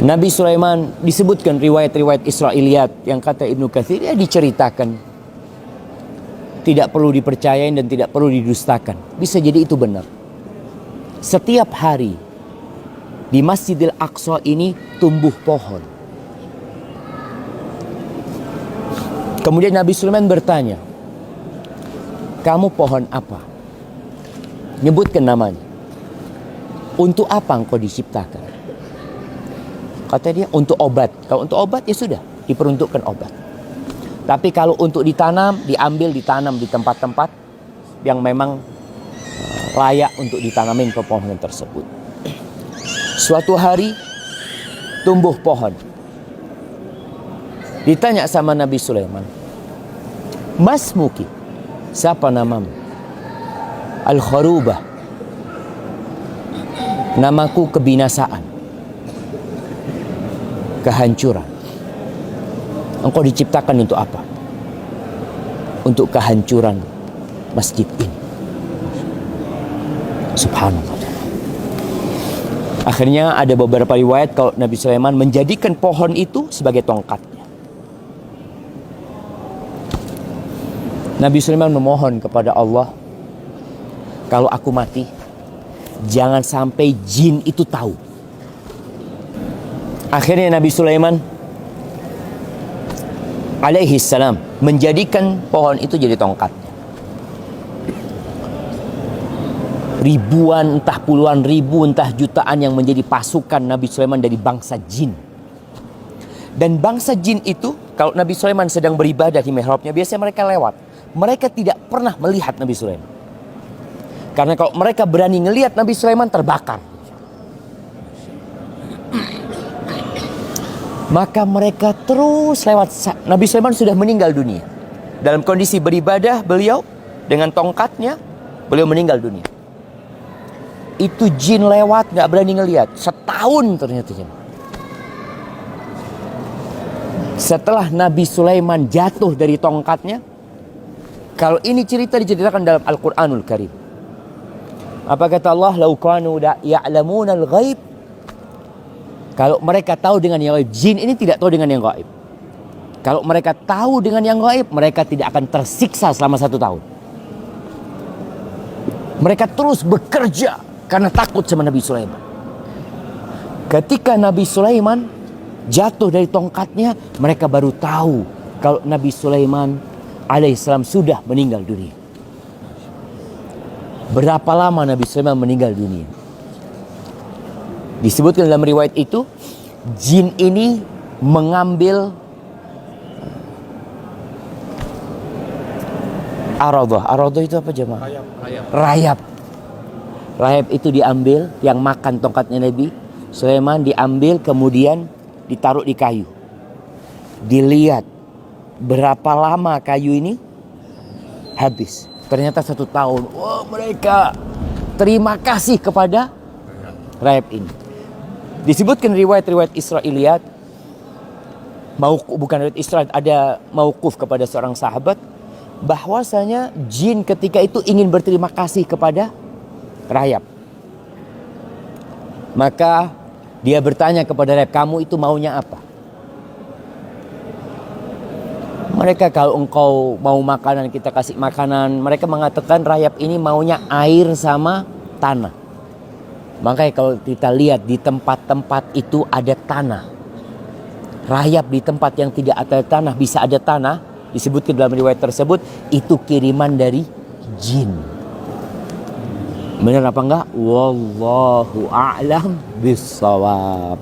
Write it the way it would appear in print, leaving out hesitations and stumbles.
Nabi Sulaiman disebutkan riwayat-riwayat Israiliyat yang kata Ibnu Katsir ya diceritakan, tidak perlu dipercayain dan tidak perlu didustakan. Bisa jadi itu benar. Setiap hari di Masjidil Aqsa ini tumbuh pohon. Kemudian Nabi Sulaiman bertanya, kamu pohon apa? Nyebutkan namanya. Untuk apa engkau diciptakan? Kata dia, untuk obat. Kalau untuk obat ya sudah, diperuntukkan obat. Tapi kalau untuk ditanam, ditanam di tempat-tempat yang memang layak untuk ditanamin pepohonan tersebut. Suatu hari tumbuh pohon. Ditanya sama Nabi Sulaiman, Mas Muki, siapa namamu? Al-Kharubah. Namaku kebinasaan, kehancuran. Engkau diciptakan untuk apa? Untuk kehancuran masjid ini. Subhanallah. Akhirnya ada beberapa riwayat kalau Nabi Sulaiman menjadikan pohon itu sebagai tongkatnya. Nabi Sulaiman memohon kepada Allah, kalau aku mati, jangan sampai jin itu tahu. Akhirnya Nabi Sulaiman alaihi salam menjadikan pohon itu jadi tongkatnya. Ribuan, entah puluhan ribu, entah jutaan yang menjadi pasukan Nabi Sulaiman dari bangsa jin. Dan bangsa jin itu, kalau Nabi Sulaiman sedang beribadah di mihrabnya, biasanya mereka lewat. Mereka tidak pernah melihat Nabi Sulaiman. Karena kalau mereka berani ngelihat Nabi Sulaiman, terbakar. Maka mereka terus lewat. Nabi Sulaiman sudah meninggal dunia. Dalam kondisi beribadah beliau dengan tongkatnya, beliau meninggal dunia. Itu jin lewat gak berani ngelihat. Setahun ternyata. Setelah Nabi Sulaiman jatuh dari tongkatnya, kalau ini cerita diceritakan dalam Al-Quranul Karim. Apa kata Allah? Lau kanu ya'lamunal ghaib. Kalau mereka tahu dengan yang gaib. Jin ini tidak tahu dengan yang gaib. Kalau mereka tahu dengan yang gaib, mereka tidak akan tersiksa selama 1 tahun. Mereka terus bekerja karena takut sama Nabi Sulaiman. Ketika Nabi Sulaiman jatuh dari tongkatnya, mereka baru tahu kalau Nabi Sulaiman alaihissalam sudah meninggal dunia. Berapa lama Nabi Sulaiman meninggal dunia? Disebutkan dalam riwayat itu, jin ini mengambil aradah. Aradah itu apa jemaah? Rayap. Rayap itu diambil, yang makan tongkatnya Nabi Sulaiman diambil, kemudian ditaruh di kayu. Dilihat berapa lama kayu ini habis. Ternyata 1 tahun. Wah, mereka terima kasih kepada rayap ini. Disebutkan riwayat-riwayat Israiliyat, bukan riwayat Israil, ada mauquf kepada seorang sahabat, bahwasanya jin ketika itu ingin berterima kasih kepada rayap. Maka dia bertanya kepada rayap, kamu itu maunya apa? Mereka, kalau engkau mau makanan, kita kasih makanan. Mereka mengatakan rayap ini maunya air sama tanah. Makanya kalau kita lihat di tempat-tempat itu ada tanah. Rayap di tempat yang tidak ada tanah bisa ada tanah. Disebutkan dalam riwayat tersebut, itu kiriman dari jin. Benar apa enggak? Wallahu a'lam bissawab.